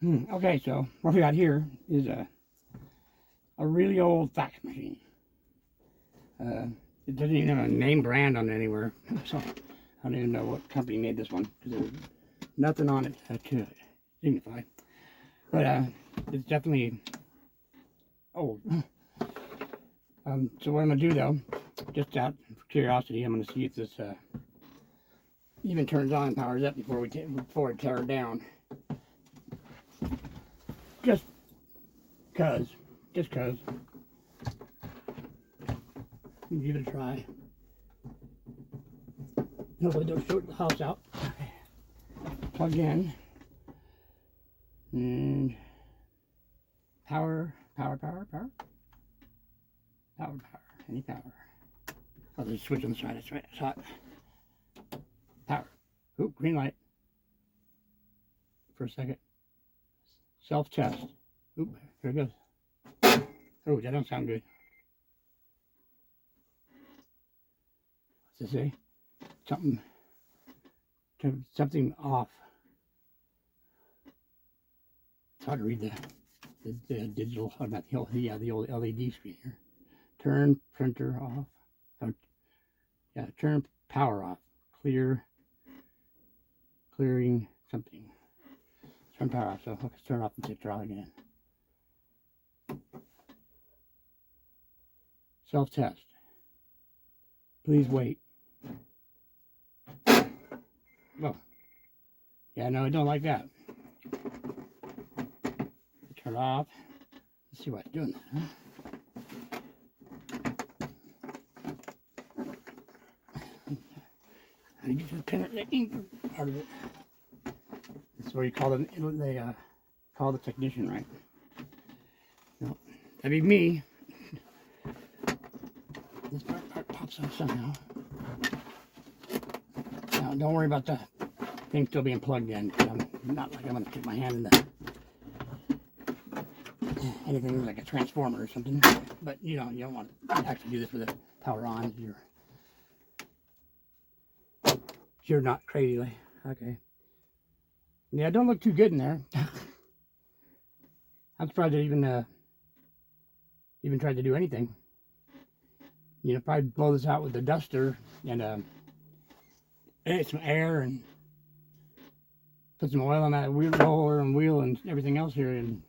Okay, so what we got here is a really old fax machine. It doesn't even have a name brand on it anywhere, so I don't even know what company made this one because there's nothing on it to signify. But it's definitely old. So what I'm gonna do though, just out for curiosity, I'm gonna see if this even turns on and powers up before it tear it down. Just cause. Give it a try. Hopefully don't short the house out. Plug in. And power. Any power. Oh, there's a switch on the side, that's right. It's hot. Power. Oop, green light. For a second. Self-test. Oop, here it goes. Oh, that don't sound good. What's it say? Something off. It's hard to read the digital, or not the old LED screen here. Turn printer off. Oh, yeah, turn power off. Clearing something. Turn power off. So let's turn it off and take it off again. Self-test. Please wait. Well, yeah, no, I don't like that. Turn it off. Let's see why it's doing that, huh? I need to pin it, the ink part of it. This is where you call them. They call the technician, right? No, that'd be me. This part pops out somehow. Now, don't worry about the thing still being plugged in. I'm not like I'm going to stick my hand in anything like a transformer or something. But you don't want to actually do this with the power on. You're not crazy, like, okay. Yeah, don't look too good in there. I'm surprised they even tried to do anything. Probably blow this out with the duster and some air and put some oil on that roller and wheel and everything else here, and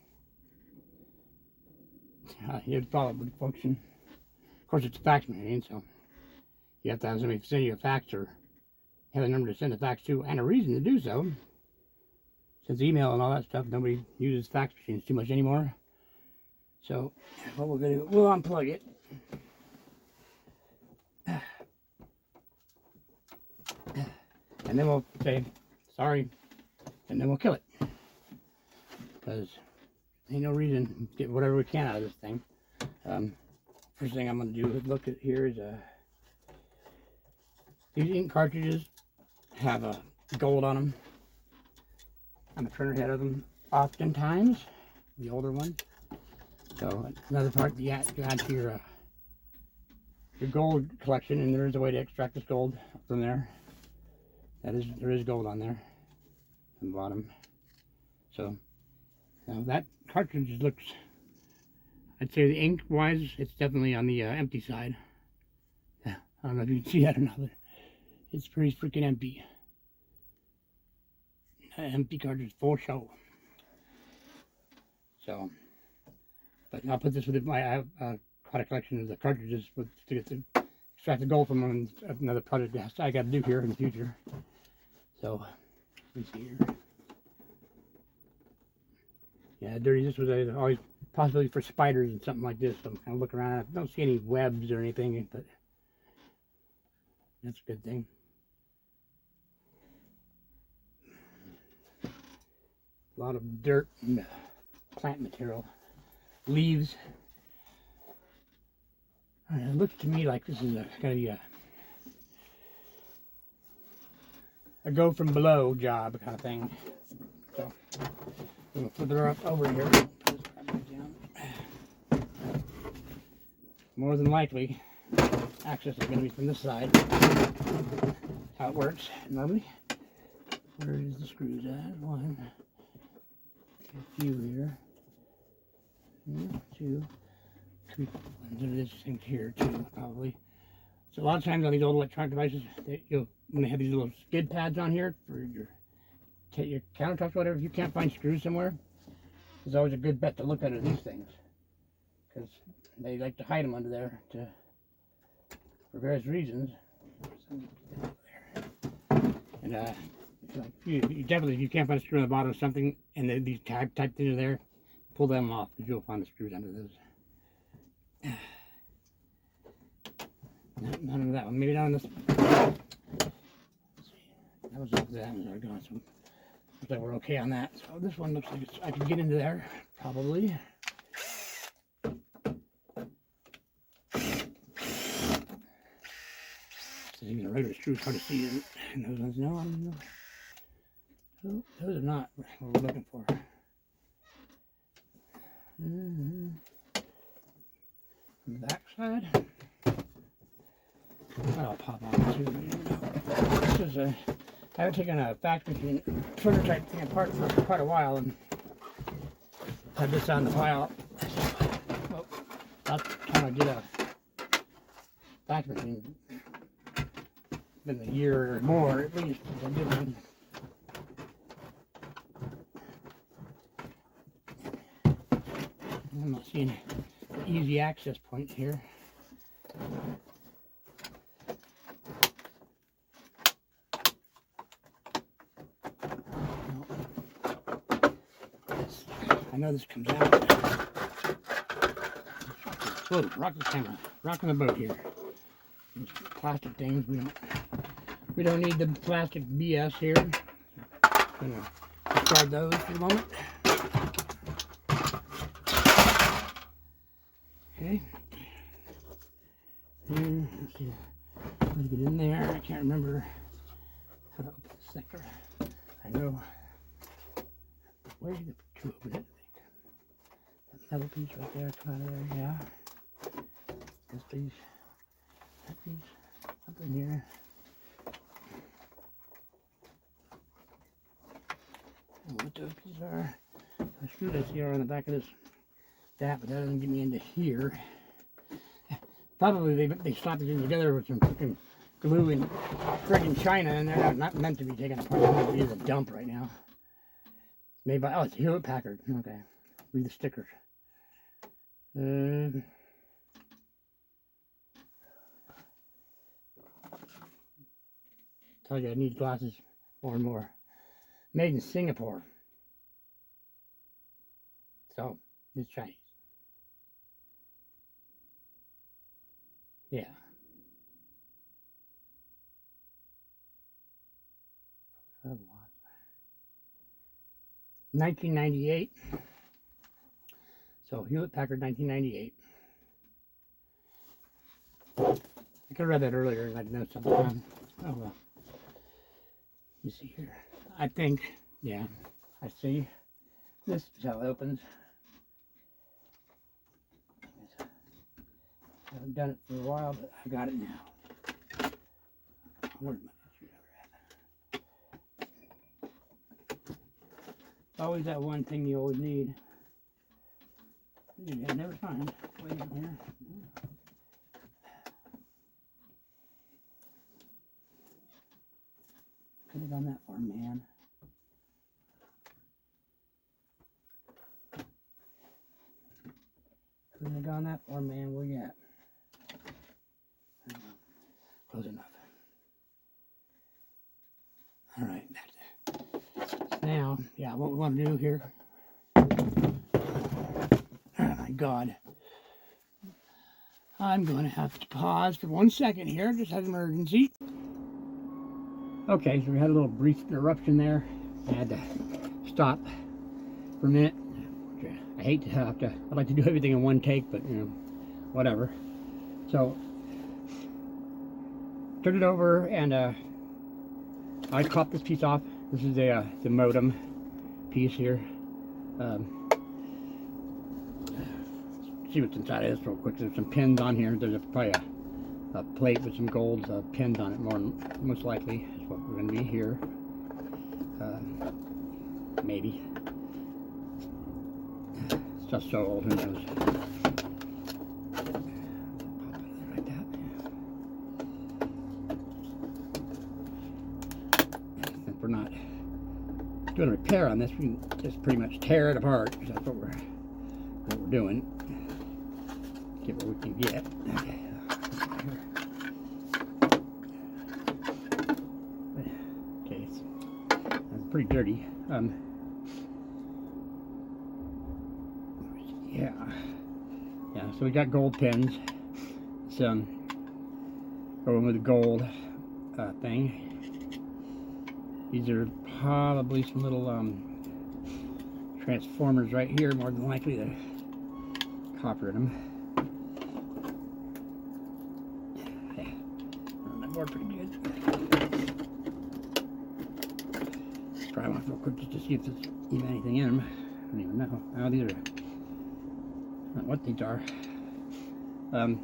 it probably would function. Of course, it's a fax machine, so you have to have somebody send you a fax or have a number to send a fax to, and a reason to do so. Since email and all that stuff, nobody uses fax machines too much anymore. So what we're gonna do, we'll unplug it. And then we'll say sorry, and then we'll kill it. Because ain't no reason to get whatever we can out of this thing. First thing I'm gonna do is look at here is these ink cartridges have gold on them on the printer head of them oftentimes, the older ones. So another part you add to your gold collection, and there is a way to extract this gold from there. There is gold on there on the bottom. So now that cartridge looks, I'd say the ink wise, it's definitely on the empty side. I don't know if you can see that or not, but it's pretty freaking empty. Empty cartridge, full show. So, but I'll put this with it. I have quite a collection of the cartridges to get to extract the gold from them. And another project I got to do here in the future. So, let me see here. Yeah, dirty. This was always possibility for spiders and something like this. So I'm kind of looking around. I don't see any webs or anything, but that's a good thing. A lot of dirt and plant material, leaves. It looks to me like this is going to be a go from below job kind of thing. So I'm going to flip her up over here. More than likely, access is going to be from this side. That's how it works normally. Where is the screws at? One. A few here. 2, 3. There's things here too, probably. So a lot of times on these old electronic devices, when they have these little skid pads on here for your countertops or whatever, if you can't find screws somewhere, it's always a good bet to look under these things, because they like to hide them under there for various reasons. And like you definitely, if you can't find a screw on the bottom of something, and these type things are there, pull them off, because you'll find the screws under those. None of that one. Maybe not on this. Let's see. That was off. That one's already gone. So looks like we're okay on that. So this one looks like I can get into there probably. So even a regular screw is hard to see in those ones. No, I don't know. Oh, those are not what we're looking for. On the back side. That'll pop on too. This is I haven't taken a factory machine printer type thing apart for quite a while, and had this on the file. Well, about time I get a factory machine. Been a year or more at least since I did one. I'm not seeing an easy access point here. I know this comes out. Whoa, rock the camera. Rocking the boat here. These plastic things, we don't need the plastic BS here. Gonna discard those for the moment. Okay. Let's see. Let's get in there. I can't remember how to open this sucker. I know. Where's the to open it? That metal piece right there, come out of there, yeah. This piece, that piece, up in here. And what those pieces are, the screws I see are on the back of this, but that doesn't get me into here. Probably they slapped it together with some freaking glue and friggin' China, and they're not meant to be taken apart. They're meant to be as a dump right now. Made by, oh, it's Hewlett Packard. Okay, read the stickers. Tell you I need glasses more and more. Made in Singapore. So, it's Chinese. Yeah. Oh, 1998. So Hewlett Packard 1998. I could have read that earlier and I'd know something. Oh well. You see here. I think, yeah, I see. This is how it opens. I haven't done it for a while, but I got it now. Where's my screwdriver at? Always that one thing you always need. I never find. Way in here. Could have done that for man. Couldn't have gone that far, man. Where you at? Close enough. All right, that's it. Now, yeah, what we want to do here. Oh my God. I'm going to have to pause for 1 second here. Just had an emergency. Okay, so we had a little brief interruption there. I had to stop for a minute. I hate to have to, I'd like to do everything in one take, but you know, whatever. So, turned it over and I cropped this piece off. This is the modem piece here. See what's inside of this real quick. There's some pins on here. There's probably a plate with some gold pins on it, most likely is what we're going to be here. Maybe. Stuff's so old, who knows? Like that. If we're not doing a repair on this, we can just pretty much tear it apart, because that's what we're doing. Get what we can get. Okay. Okay, that's pretty dirty. Yeah. So we got gold pins. It's going with the gold thing. These are probably some little transformers right here, more than likely. The copper in them. Yeah, run that board pretty good. Try one real quick just to see if there's even anything in them. I don't even know. Oh, these are, I don't know what these are. Can't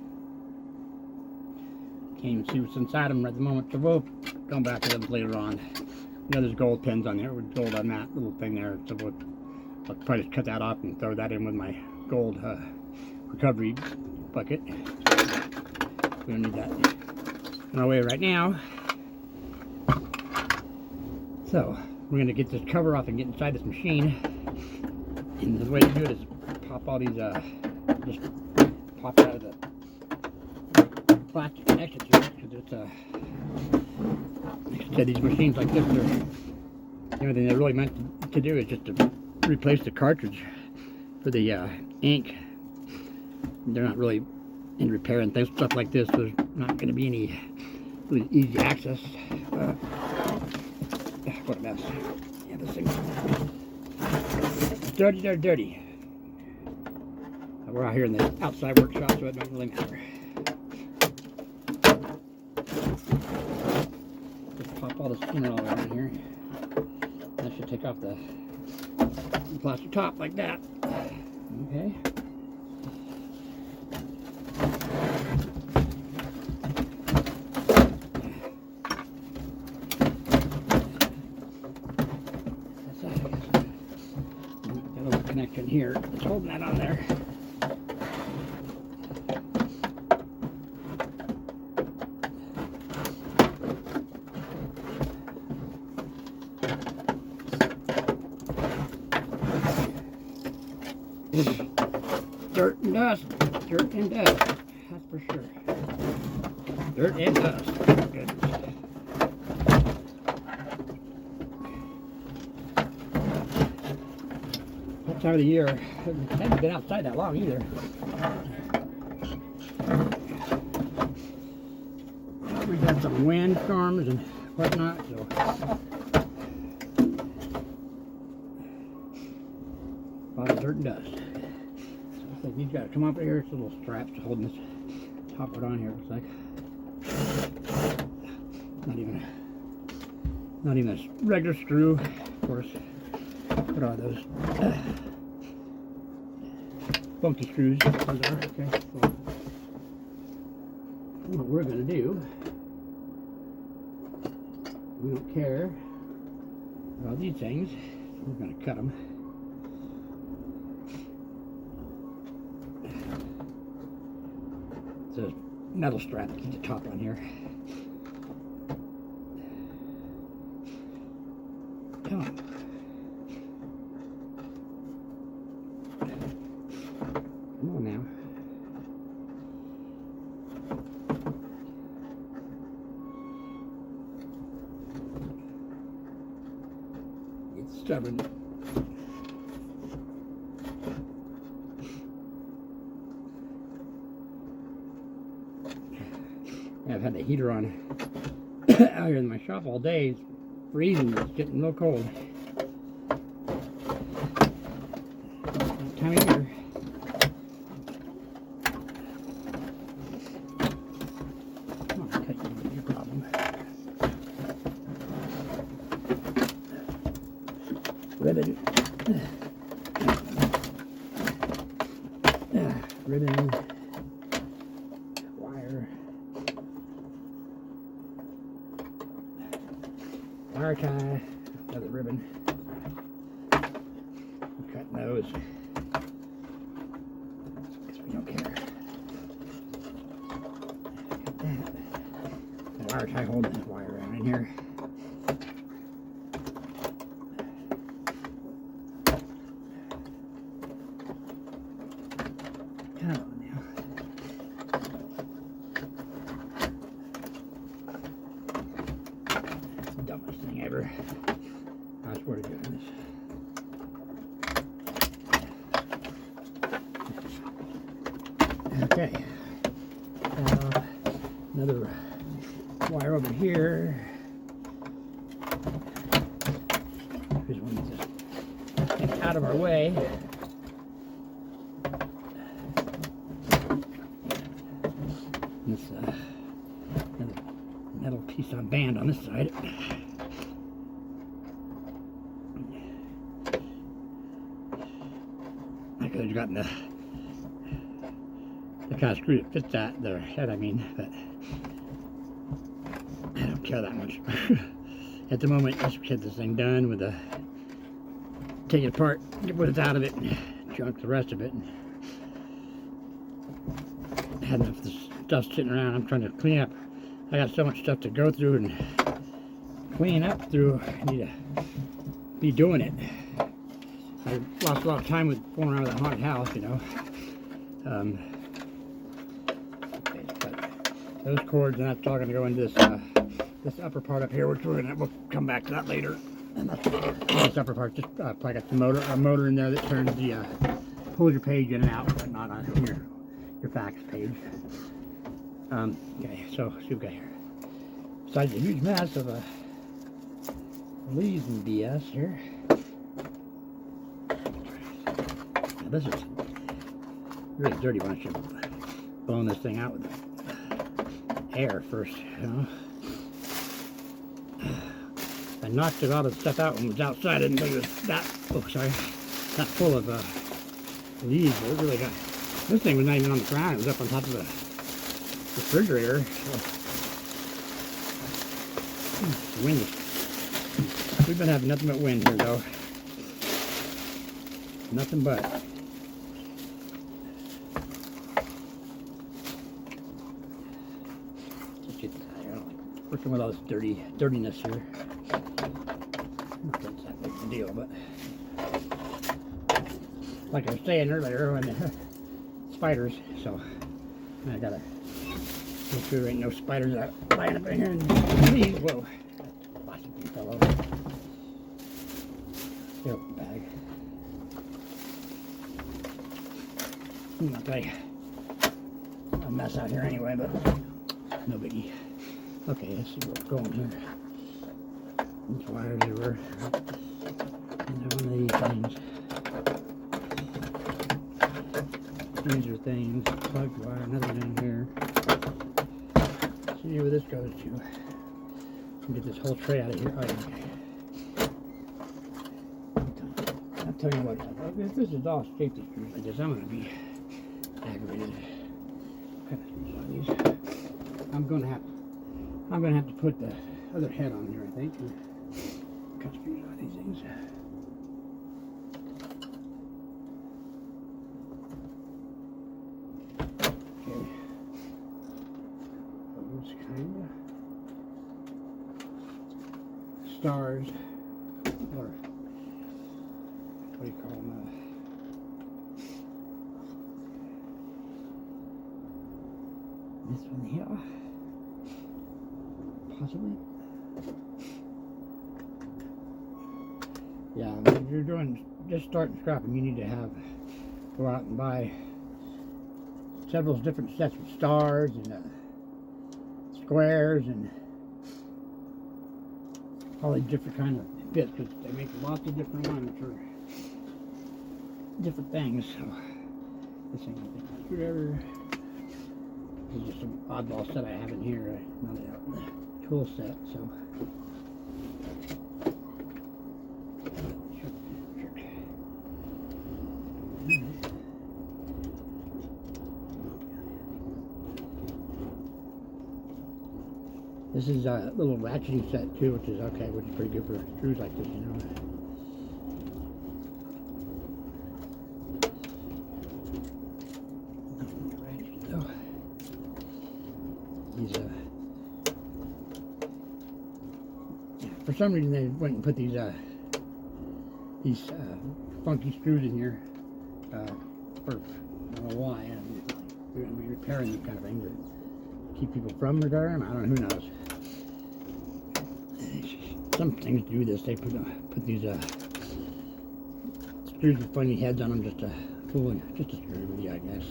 even see what's inside them at the moment, so we'll come back to them later on. You know, there's gold pins on there with gold on that little thing there, so I'll probably just cut that off and throw that in with my gold recovery bucket. We don't need that in our way right now. So we're going to get this cover off and get inside this machine. And the way to do it is pop all these, just pop it out of the plastic connections here, because it's like I said, these machines like this, the only thing they're really meant to do is just to replace the cartridge for the ink. They're not really in repair and things, stuff like this. There's not going to be any really easy access. What a mess. Yeah, this thing's dirty. We're out here in the outside workshop, so it doesn't really matter. Just pop all the skin all around here. That should take off the plastic top like that. Okay. That little connection here, it's holding that on there. Dirt and dust, that's for sure. Dirt and dust, goodness. That time of the year, I haven't been outside that long either. We've had some wind storms and whatnot, so. A lot of dirt and dust. So these got to come up here. It's little straps holding this top part on here. It looks like not even a regular screw. Of course, what are those? Funky screws. Okay. So what we're gonna do? We don't care about these things. We're gonna cut them. It's a metal strap to keep the top on here. Come on. Come on now. It's stubborn. I've had the heater on out here in my shop all day. It's freezing. It's getting real cold. That time of year. Come on, cut you, your problem. Ribbon. Ribbon. Wire. Wire tie, another ribbon. Cut those. try holding this wire around in here. Come on now. That's the dumbest thing ever. I swear to goodness. Okay. Another wire over here. This one just get out of our way. This another metal piece on band on this side. I could have gotten the kind of screw that fits that their head, I mean, but I don't care that much. At the moment, just get this thing done with the take it apart, get what's out of it, and junk the rest of it. And I had enough of this stuff sitting around. I'm trying to clean up. I got so much stuff to go through and clean up through. I need to be doing it. I lost a lot of time with fooling around with that haunted house, you know. Okay, but those cords, and that's all going to go into this upper part up here, which we'll come back to that later. And that's this upper part. Just probably got a motor in there that turns the pulls your page in and out, but not on your fax page. Okay, so see what we got here. Besides a huge mess of leaves and BS here. Now this is really dirty when I should have blown this thing out with air first, you know. I knocked a lot of stuff out when it was outside. I didn't think it was that, that full of leaves. It really got, this thing was not even on the ground. It was up on top of the refrigerator. So, wind. We've been having nothing but wind here, though. Nothing but. Just get, I don't like working with all this dirtiness here. Not that's that big of a deal, but like I was saying earlier, when the spiders, so I gotta make sure there ain't no spiders out flying up in here and leaves. Whoa, that plastic thing fell over. Get open bag. Not like a mess out here anyway, but no biggie. Okay, let's see what's going here. These wires everywhere. And one of these things. These are things. Plug wire, another one in here. See where this goes to. Get this whole tray out of here. I'll tell you what, if this is all safety screws like this, I'm going to be aggravated. I'm going to have to put the other head on here, I think. Cut screws out of these things. Okay. Those kind of stars, or what do you call them? This one here, possibly. Yeah, when you're doing just starting scrapping, you need to go out and buy several different sets of stars and squares and all these different kind of bits, because they make lots of different ones for different things. So this thing, I think, screwdriver. This is just some oddball set I have in here, not a tool set, so. This is a little ratcheting set too, which is okay, which is pretty good for screws like this, you know. for some reason they went and put these funky screws in here for, I don't know why. We're going to be repairing these kind of things to keep people from repairing them. I don't know, who knows. Some things do this. They put these screws with funny heads on them just to fool you, just to screw with you, I guess.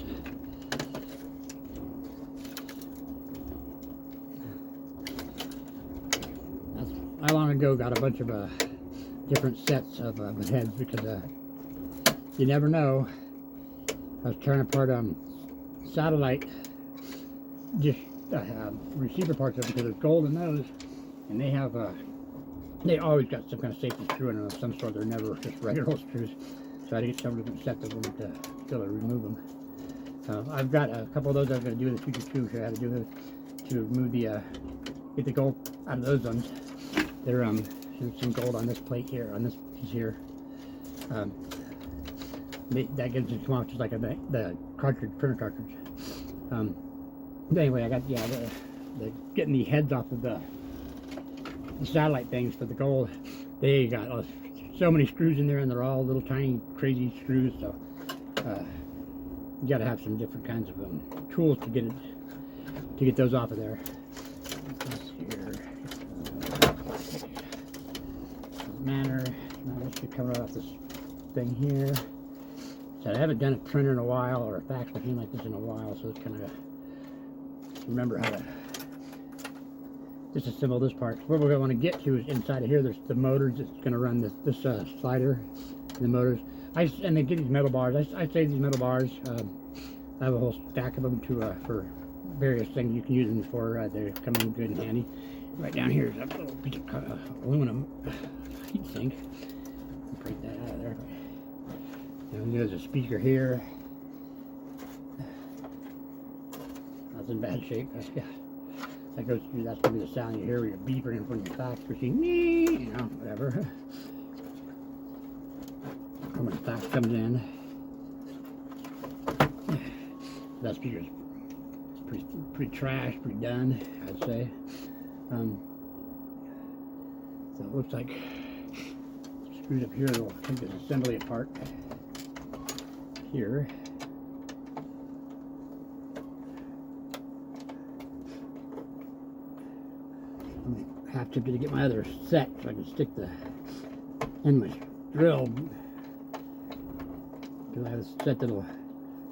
I long ago got a bunch of different sets of heads because you never know. I was tearing apart satellite dish receiver parts of it because it's gold in those, and they have they always got some kind of safety screw in them of some sort. They're never just regular old screws. So I had to get several different sets of them to be able to remove them. I've got a couple of those I'm going to do in the future too. So I had to do this to remove the get the gold out of those ones. There's some gold on this plate here, on this piece here. That gives it come off just like the cartridge, printer cartridge. But anyway, I got the getting the heads off of the satellite things for the gold. They got so many screws in there, and they're all little tiny crazy screws. So you got to have some different kinds of tools to get those off of there. Matter. Now this should come right off this thing here. So I haven't done a printer in a while, or a fax machine like this in a while, so it's kind of remember how to disassemble this part. What we're going to want to get to is inside of here. There's the motors that's going to run this slider. The motors. And they get these metal bars. I save these metal bars. I have a whole stack of them for various things you can use them for. They come in good and handy. Right down here is a little piece of aluminum heat sink. Break that out of there. And there's a speaker here. That's in bad shape. That goes through. That's gonna be the sound you hear when you're beeping and when your fax machine, you know, whatever. And when the fax comes in, that speaker's pretty trashed, pretty done, I'd say. So it looks like screws up here. They'll take this assembly apart here. I have to get my other set so I can stick the in my drill. Because I have a set that'll.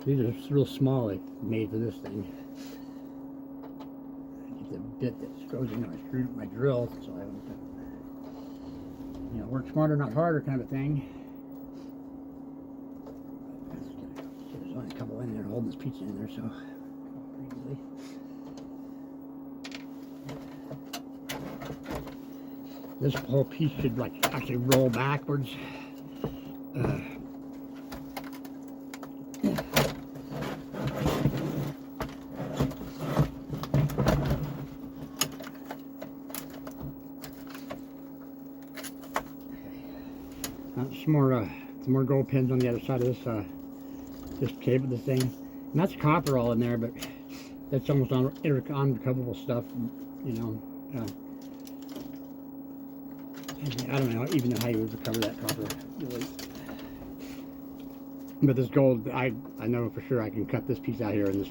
These are real small. They made for this thing. Get the bit that goes into my drill, so I don't. You know, work smarter, not harder, kind of a thing. There's only a couple in there holding this pizza in there, so pretty easily. This whole piece should like actually roll backwards. Some more gold pins on the other side of this cable, this thing. And that's copper all in there, but that's almost unrecoverable stuff, you know. I don't know even know how you would recover that copper, really. But this gold, I know for sure I can cut this piece out here and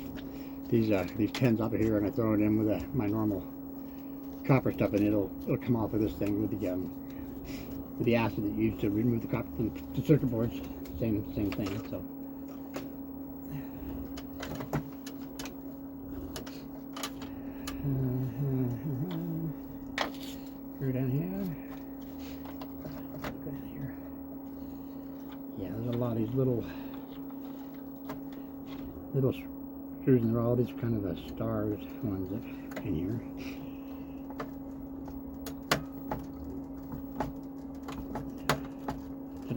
these pins off of here, and I throw it in with my normal copper stuff, and it'll come off of this thing with the acid that you use to remove the copper from the circuit boards. Same thing. So. Screw down here. Yeah, there's a lot of these little screws, and they're all these kind of stars ones that in here.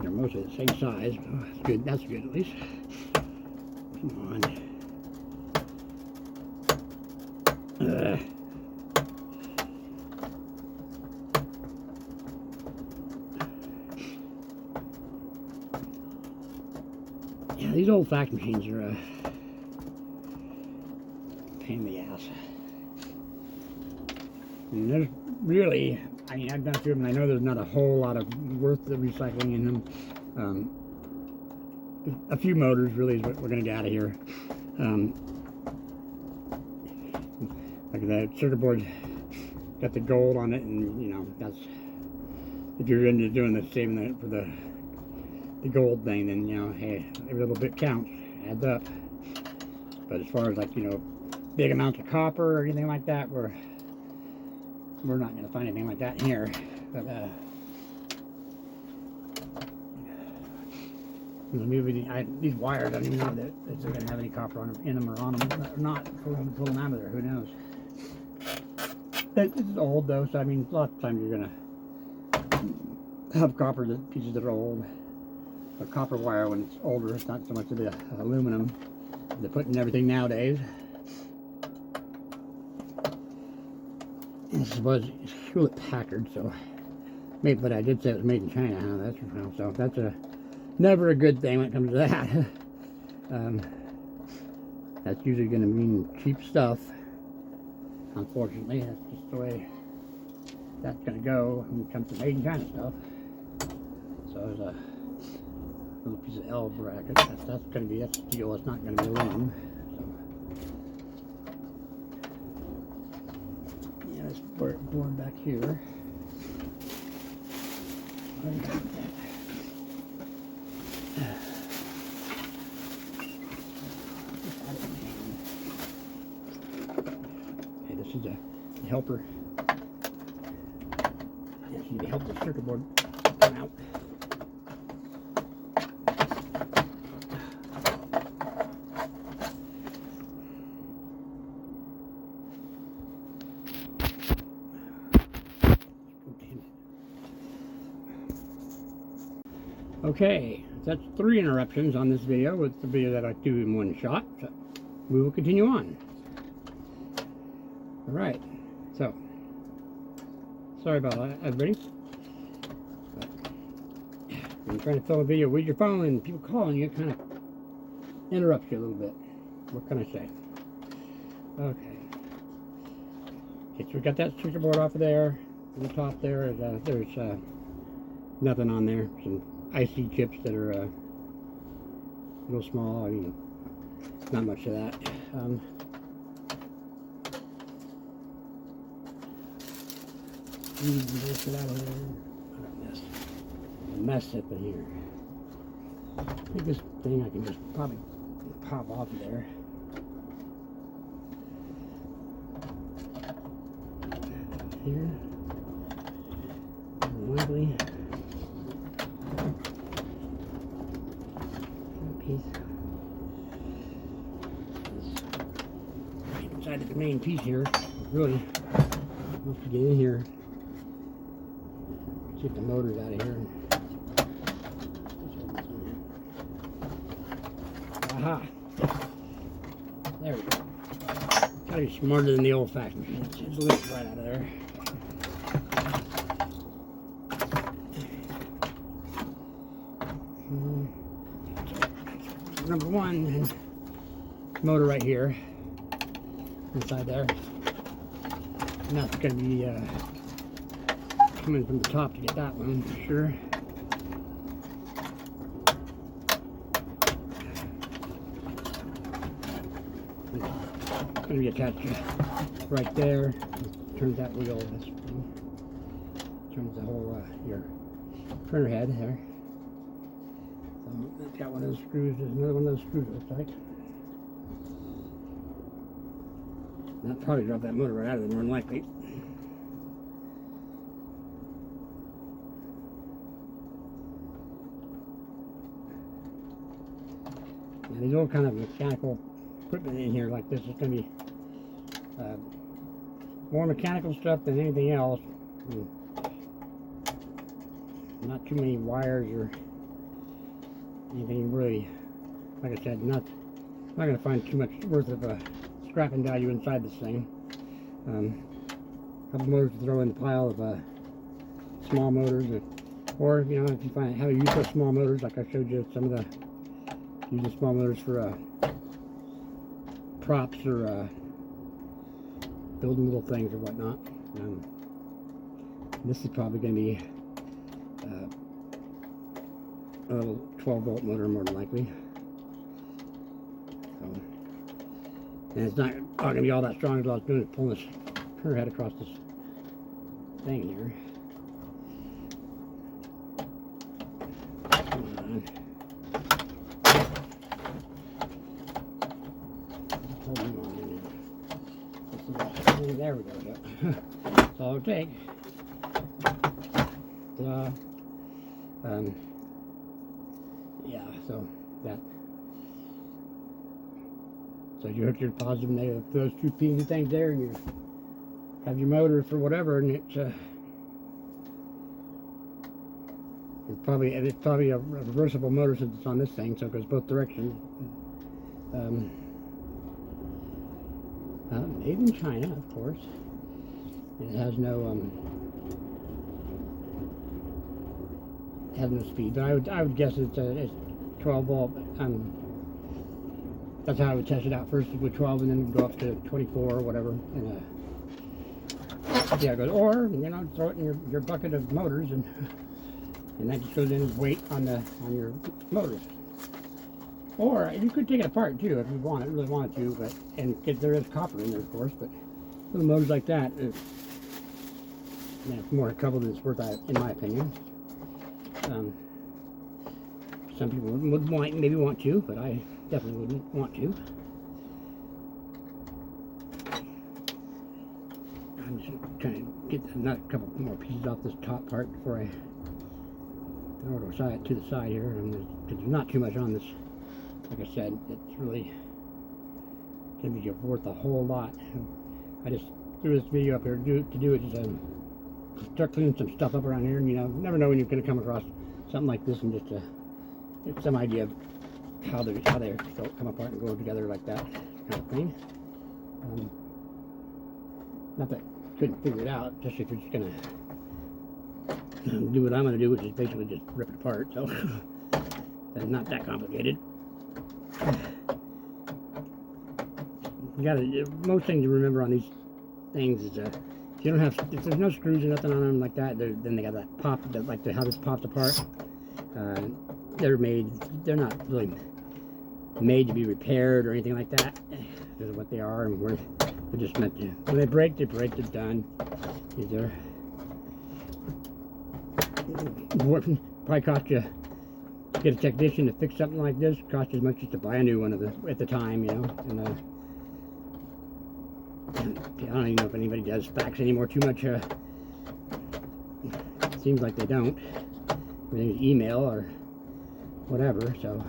They're mostly the same size. Oh, that's good. That's good at least. Come on. Yeah, these old fax machines are a pain in the ass. And there's really, I mean, I've done a few of them, and I know there's not a whole lot of worth the recycling in them. A few motors really is what we're going to get out of here. Like the circuit board got the gold on it, and you know, that's, if you're into doing the saving it for the gold thing, then you know, hey, every little bit counts, adds up. But as far as like, you know, big amounts of copper or anything like that, we're not going to find anything like that in here. But maybe these wires, I don't even know that if they're going to have any copper on them, in them or on them or not. Pull them out of there, who knows. This is old though, so I mean, a lot of times you're going to have copper pieces that are old. A copper wire, when it's older, it's not so much of the aluminum they put in everything nowadays. This was Hewlett Packard, so maybe, but I did say it was made in China, huh? So that's never a good thing when it comes to that. That's usually going to mean cheap stuff. Unfortunately, that's just the way that's going to go when it comes to made in China stuff. So there's a little piece of L bracket. That's going to be, that's steel. It's not going to be aluminum. So yeah, this board back here. Okay, this is a helper. This is to help the circuit board come out. Okay, that's 3 interruptions on this video. It's the video that I do in one shot. So we will continue on. Alright, so sorry about that, everybody. But when you're trying to film a video with your phone and people calling you, it kind of interrupts you a little bit. What can I say? Okay. Okay, so we got that circuit board off of there. On the top there, there's nothing on there. Some IC chips that are a little small. I mean, not much of that. This out of there. What a mess up in here. I think this thing I can just probably pop off of there. Here. Lovely. Piece. Right inside of the main piece here. Really, once we get in here, get the motors out of here. Aha! There we go. Gotta be smarter than the old-fashioned. Just lift right out of there. Number 1, and motor right here, inside there. And that's going to be coming from the top to get that one for sure. It's going to be attached right there. Turns that wheel. This one turns the whole your printer head there. It's got one of those screws. There's another one of those screws, it looks like. That'll probably drop that motor right out of there, more than likely. Now, these old kind of mechanical equipment in here like this is going to be more mechanical stuff than anything else. Not too many wires or anything really, like I said, not going to find too much worth of scrapping value inside this thing. A couple motors to throw in the pile of small motors, or you know, if you have a use of small motors, like I showed you some of the using small motors for props or building little things or whatnot. This is probably going to be a little 12-volt motor, more than likely. So, and it's not going to be all that strong. As all I was doing is pulling this printer head across this thing here. Come on. Hold on in there. There we go. That's all it'll take. Yeah, so that. So you hook your positive and negative, those two PV things there, and you have your motor for whatever, and it's probably a reversible motor since it's on this thing, so it goes both directions. Made in China, of course. It has no speed, but I would guess it's 12 volt. That's how I would test it out first with 12, and then go up to 24 or whatever. And yeah, it goes. Or throw it in your bucket of motors, and that just goes in as weight on your motors. Or you could take it apart too if you really wanted to, but there is copper in there, of course. But little motors like that, it's more trouble than it's worth, in my opinion. Some people would maybe want to, but I definitely wouldn't want to. I'm just trying to get a couple more pieces off this top part before I throw it to the side here, because there's not too much on this. Like I said, it's really going to be worth a whole lot. I just threw this video up here to do it, just start cleaning some stuff up around here, and never know when you're going to come across something like this, and just get some idea of how they come apart and go together like that kind of thing. Not that I couldn't figure it out, just if you're just going to do what I'm going to do, which is basically just rip it apart. So it's not that complicated. Most things to remember on these things is if there's no screws or nothing on them like that, then they got that pop, how this pops apart. They're not really made to be repaired or anything like that. This is what they are, and they're just meant to. When they break, they're done. These are probably cost you to get a technician to fix something like this. Cost you as much just to buy a new one at the time, And I don't even know if anybody does fax anymore too much. It seems like they don't. Everything's email or whatever, so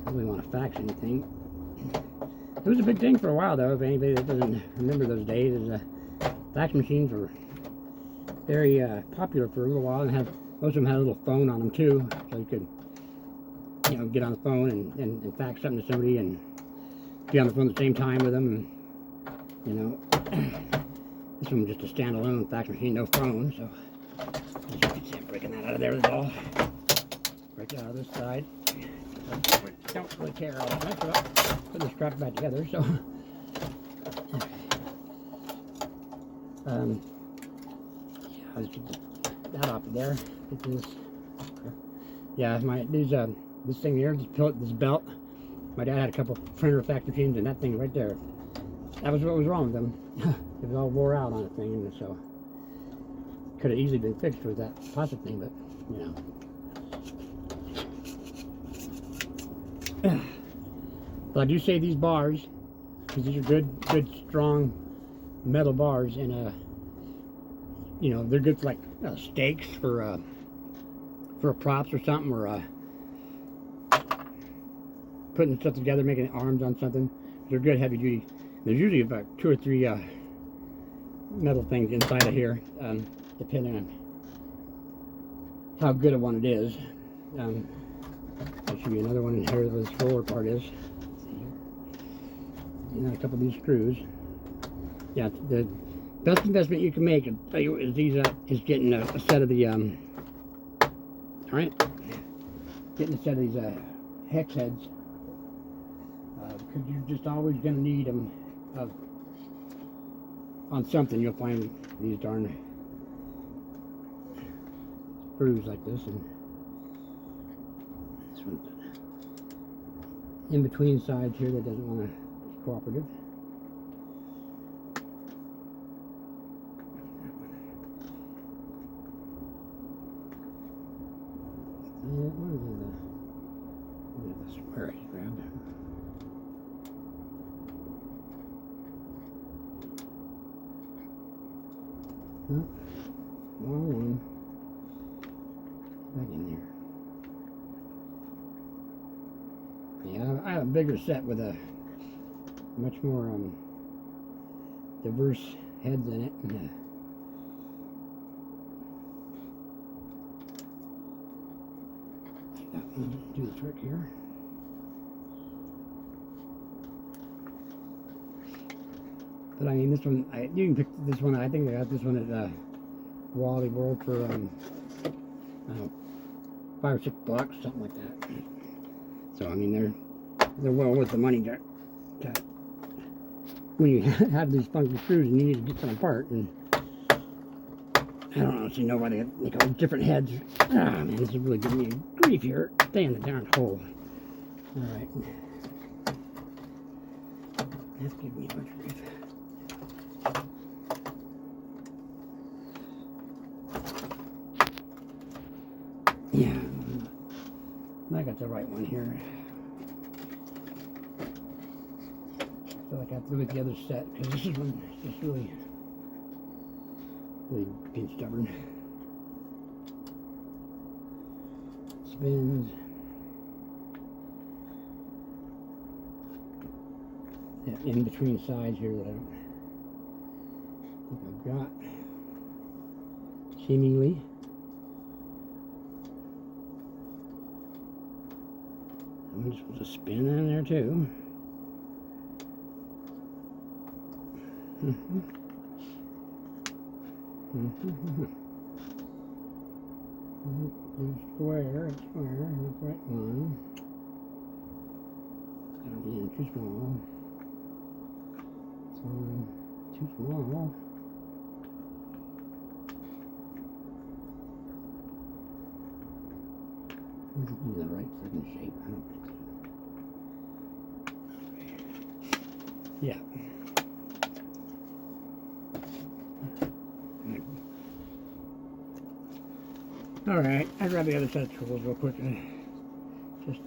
I don't really want to fax anything. It was a big thing for a while, though. If anybody that doesn't remember those days, fax machines were very popular for a little while, and most of them had a little phone on them too, so you could get on the phone and fax something to somebody and be on the phone at the same time with them. And this one was just a standalone fax machine, no phone. So as you can see, I'm breaking that out of there with the ball. Break it out of this side. Don't really care all that much about putting the strap back together. So yeah, I'll just get that off of there. Get this. Yeah, this thing here, this belt. My dad had a couple printer fax machines, and that thing right there. That was what was wrong with them. It was all wore out on the thing, and so could have easily been fixed with that plastic thing, but But I do say these bars, because these are good, strong metal bars, and they're good for like stakes for props or something, or putting stuff together, making arms on something. They're good heavy duty. There's usually about 2 or 3 metal things inside of here, depending on how good a one it is. There should be another one in here where the roller part is. And a couple of these screws. Yeah, the best investment you can make, I'll tell you, is getting a set of the getting a set of these hex heads, because you're just always going to need them on something. You'll find these darn screws like this, and this one's in between sides here that doesn't want to be cooperative. The square I grabbed. Oh, wrong one. Back in there. Yeah, I have a bigger set with a much more diverse heads in it. And, that one do the trick here. But I mean, this one, you can pick this one. I think I got this one at Wally World for I don't know, $5 or $6, something like that. So I mean, they're well worth the money to when you have these funky screws and you need to get them apart. And I don't honestly know why they make all different heads. Ah man, this is really giving me grief here. Stay in the darn hole. All right, that's giving me a bunch of grief. Yeah, I got the right one here. I feel like I have to look at the other set because this one is just really being stubborn. Spins. Yeah, in between sides here that I don't think I've got. Seemingly. I'm just supposed to spin in there too. Square, not the right one. It's gotta be in too small. It's too small. This is the right freaking shape. I don't think so. Yeah. Alright, I grabbed the other set of tools real quick and just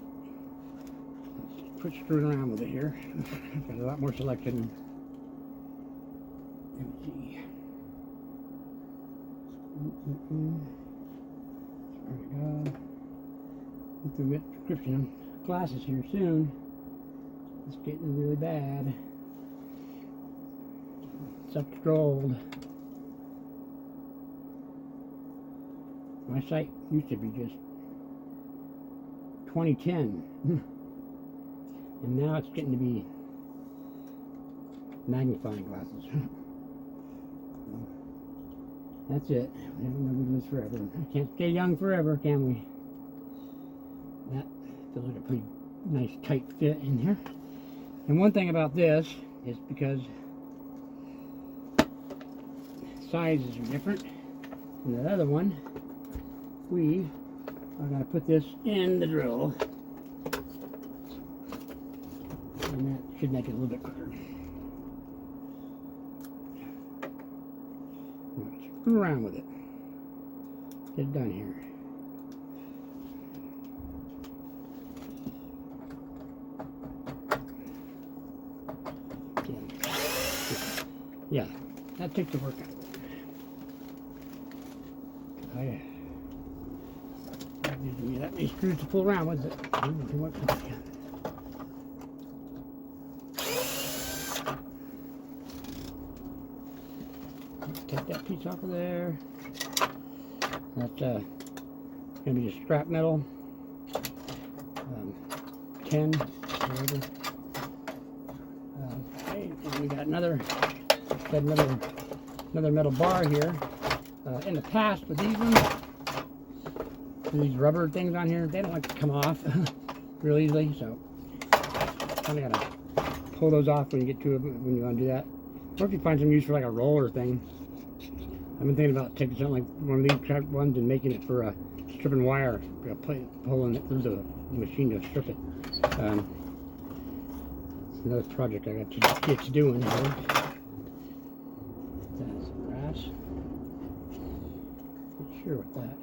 quit screwing around with it here. I've got a lot more selection. Let me see. There we go. Get the prescription glasses here soon. It's getting really bad. Sucked gold. My sight used to be just 2010, and now it's getting to be magnifying glasses. That's it. Nobody lives forever. I can't stay young forever, can we? That feels like a pretty nice tight fit in here. And one thing about this is because sizes are different from that other one, we are going to put this in the drill, and that should make it a little bit quicker. Screw around with it. Get it done here. Yeah, that takes the work out. Using that many screws to pull around with it. Take that piece off of there. That's gonna be just scrap metal. 10, whatever. Okay, and we got another metal bar here. In the past with these ones, these rubber things on here, they don't like to come off real easily, so kind of gotta pull those off when you get to it, when you want to do that. Or if you find some use for like a roller thing, I've been thinking about taking something like one of these type ones and making it for stripping wire, pulling it through the machine to strip it. Another project I got to get to doing here. That's grass. Not sure what that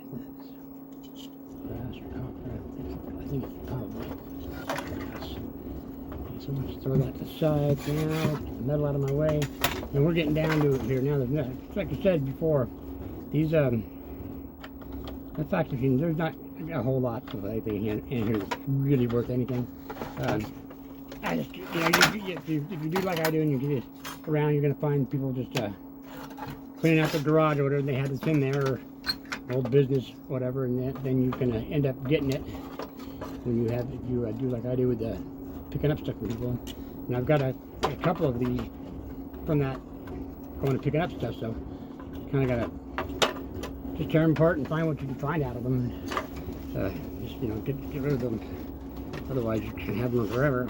is. Grass or copper? I think it's probably grass. Okay, so let's throw that to the side now. Get the metal out of my way. And we're getting down to it here now. There's not, like I said before, these the fax machines, there's not a whole lot of anything in here that's really worth anything. I just, you know, if you do like I do and you get it around, you're gonna find people just cleaning out the garage or whatever they had that's in there, or old business, whatever, and then you can end up getting it when you have, if you do like I do with picking up stuff from people. And I've got a couple of these from that going and picking up stuff, so kind of gotta just tear them apart and find what you can find out of them, and just, you know, get rid of them. Otherwise, you can have them forever.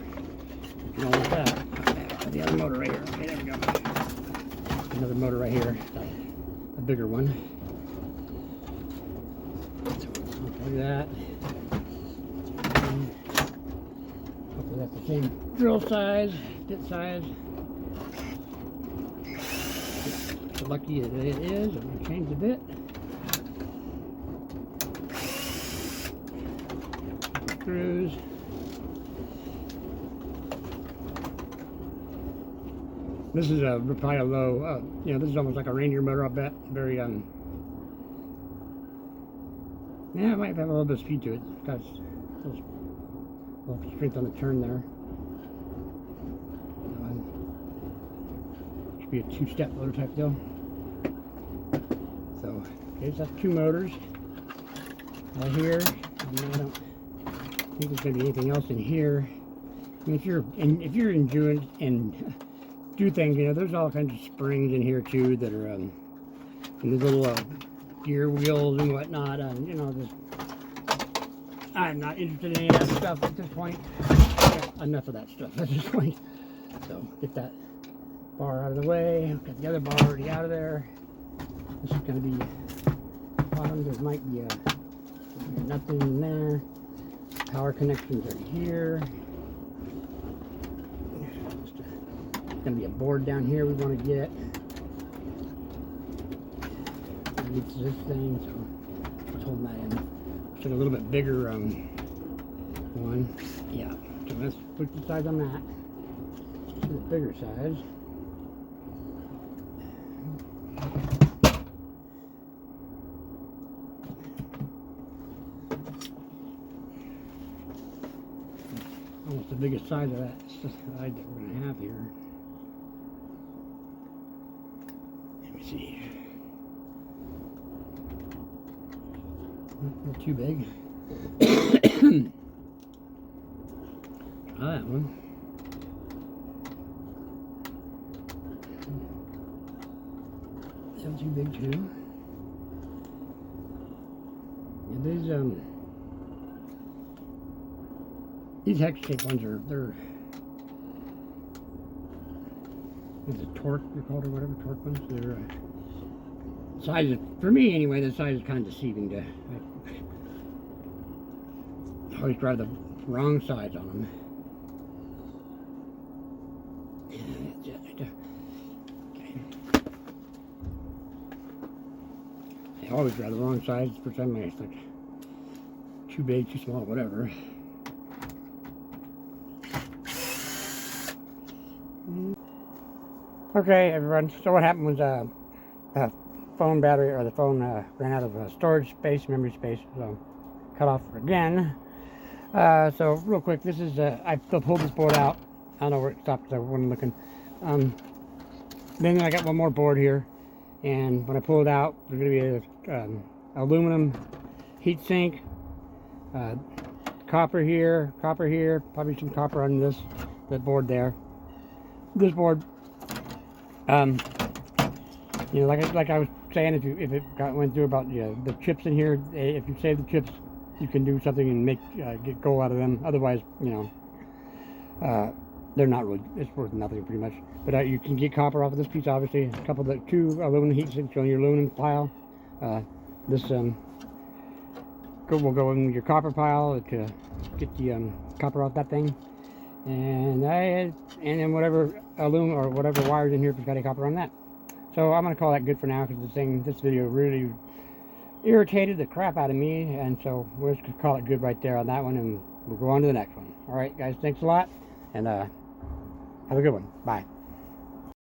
You know, like that. The other motor right here. Okay, there we go. Another motor right here, a bigger one. So look at that. Hopefully that's the same drill size, bit size. So lucky that it is. I'm going to change the bit. Screws. This is probably a low, you know, this is almost like a reindeer motor, I'll bet. Very, yeah, it might have a little bit of speed to it. It's got a little strength on the turn there. Should be a two-step motor type deal. So, okay, so that's two motors right here. And I don't think there's going to be anything else in here. I mean, if you're enjoying and do things, you know, there's all kinds of springs in here too that are and these little gear wheels and whatnot, and you know, just I'm not interested in any of that stuff at this point. Yeah, enough of that stuff at this point. So get that bar out of the way. Got the other bar already out of there. This is going to be bottom. There might be nothing in there. Power connections are here. Going to be a board down here we want to get. It's this thing, so let's hold that in. It's a little bit bigger one. Yeah, so let's put the size on that. To the bigger size. Almost the biggest size of that side that we're going to have here. See, not too big. Try that one. That's too big too. And these hex tape ones they're is it torque they're called or whatever, torque ones. They're size, for me anyway, the size is kind of deceiving. I always drive the wrong size on them. Okay. I always drive the wrong size. For some reason it's like too big, too small, whatever. Okay, everyone, so what happened was the phone battery, or the phone ran out of storage space, memory space, so cut off again. So real quick, this is, I pulled this board out. I don't know where it stopped, I wasn't looking. Then I got one more board here, and when I pull it out, there's going to be a aluminum heat sink, copper here, probably some copper on that board there. This board, you know, like I was saying, if it went through about the chips in here, if you save the chips, you can do something and make get gold out of them. Otherwise, you know, they're not really, it's worth nothing pretty much. But you can get copper off of this piece, obviously. A couple of the 2 aluminum heat sinks on your aluminum pile. This will go in your copper pile to get the copper off that thing. And then whatever aluminum or whatever wires in here, if it's got any copper on that. So I'm gonna call that good for now, because this video really irritated the crap out of me, and so we'll just call it good right there on that one, and we'll go on to the next one. All right, guys, thanks a lot, and have a good one. Bye.